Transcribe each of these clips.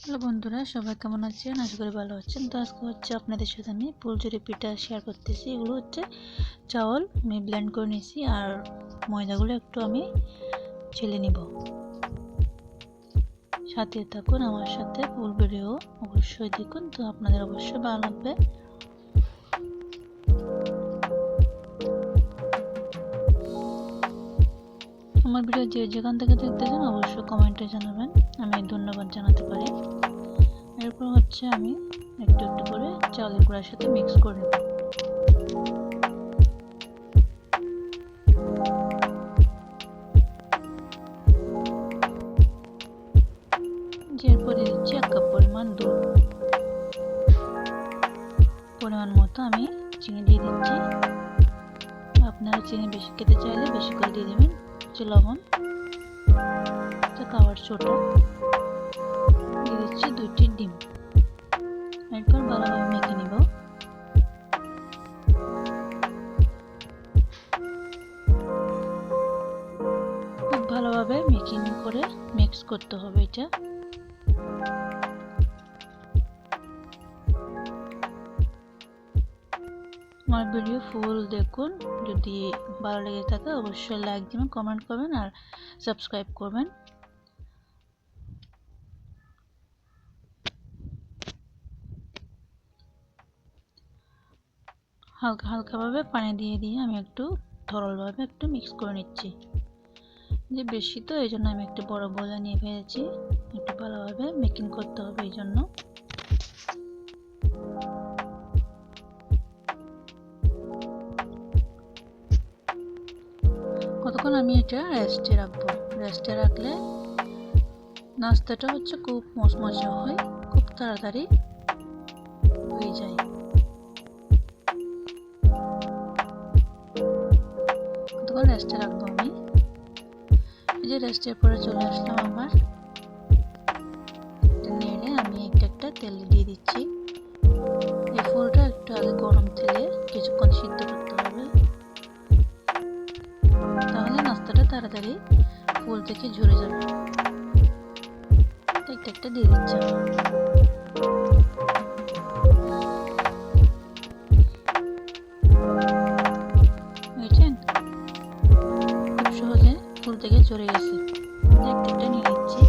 Hello বন্ধুরা, সবাই কেমন আছেন? আশা করি ভালো আছেন। তো আজকে হচ্ছে আপনাদের সাথে আমি ফুলঝুরি পিঠা শেয়ার করতেছি। এগুলো হচ্ছে চাউল আমি ব্লেন্ড করে নিয়েছি আর ময়দাগুলো একটু আমি ছেলে নিব। সাথে থাকুন আমার সাথে, ফুল ভিডিও অবশ্যই দেখুন, তো আপনাদের অবশ্যই ভালো লাগবে। আমার ভিডিও যে যেখান থেকে দেখতেছেন অবশ্যই কমেন্টে জানাবেন, আমি ধন্যবাদ জানাতে পারি। এরপর হচ্ছে আমি একটু একটু করে চাউলের গুঁড়ার সাথে মিক্স করে নেব। এরপরে দিচ্ছি 1 কাপ পরিমাণ দুধ। পরিমাণ মতো আমি চিনি দিয়ে দিচ্ছি। আপনারা চিনি বেশি খেতে চাইলে বেশি করে দিয়ে দেবেন। লবণ, খাওয়ার সোডা দিয়ে দিচ্ছি 2টি ডিম। এরপর ভালোভাবে মেখে নিব। খুব ভালোভাবে মেকিং করে মিক্স করতে হবে এটা। আমার ভিডিও ফুল দেখুন, যদি ভালো লেগে থাকে অবশ্যই লাইক দিবেন, কমেন্ট করবেন আর সাবস্ক্রাইব করবেন। হালকা হালকাভাবে পানি দিয়ে দিয়ে আমি একটু তরলভাবে একটু মিক্স করে নিচ্ছি। যে বেশি তো এই জন্য আমি একটু বড় বলে নিয়ে ফেলেছি। একটু ভালোভাবে মেকিং করতে হবে এই জন্য। কতক্ষণ আমি এটা রেস্টে রাখবো। রেস্টে রাখলে নাস্তাটা হচ্ছে খুব মচমচে হয়, খুব তাড়াতাড়ি হয়ে যায়। কতক্ষণ রেস্টে রাখবো আমি। এই যে রেস্টের পরে চলে আসলাম আবার। নেড়ে আমি একটা তেল দিয়ে দিচ্ছি। এই ফুলটা একটু আগে গরম তেলে কিছুক্ষণ সিদ্ধ করতে হবে, তাহলে নাস্তাটা তাড়াতাড়ি ফুল থেকে ঝরে যাবে। একটা দিয়ে দিচ্ছি। বুঝছেন, খুব সহজে ফুল থেকে ঝরে গেছে। একটা নিয়ে নিচ্ছি।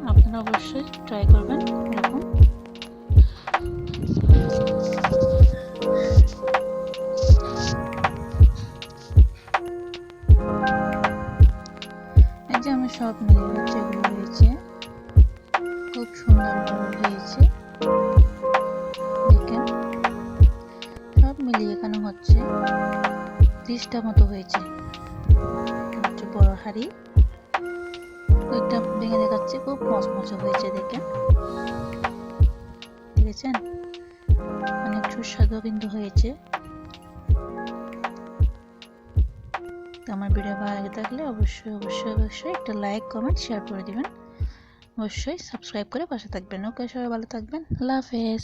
আপনারা অবশ্যই ট্রাই করবেন এরকম। এই যে আমার সব মিলিয়ে হচ্ছে এগুলো হয়েছে, খুব সুন্দরভাবে হয়েছে। দেখেন, সব মিলিয়ে এখানে হচ্ছে 30টা মতো হয়েছে। হচ্ছে বড় হাঁড়ি, ওইটা ভেঙে দেখাচ্ছে, খুব মচমচে হয়েছে। দেখেন, দেখেছেন, অনেক সুস্বাদু কিন্তু হয়েছে। তো আমার ভিডিও ভালো লাগে থাকলে অবশ্যই অবশ্যই অবশ্যই একটা লাইক, কমেন্ট, শেয়ার করে দিবেন। অবশ্যই সাবস্ক্রাইব করে পাশে থাকবেন। ওকে, সবাই ভালো থাকবেন। আল্লাহ হাফেজ।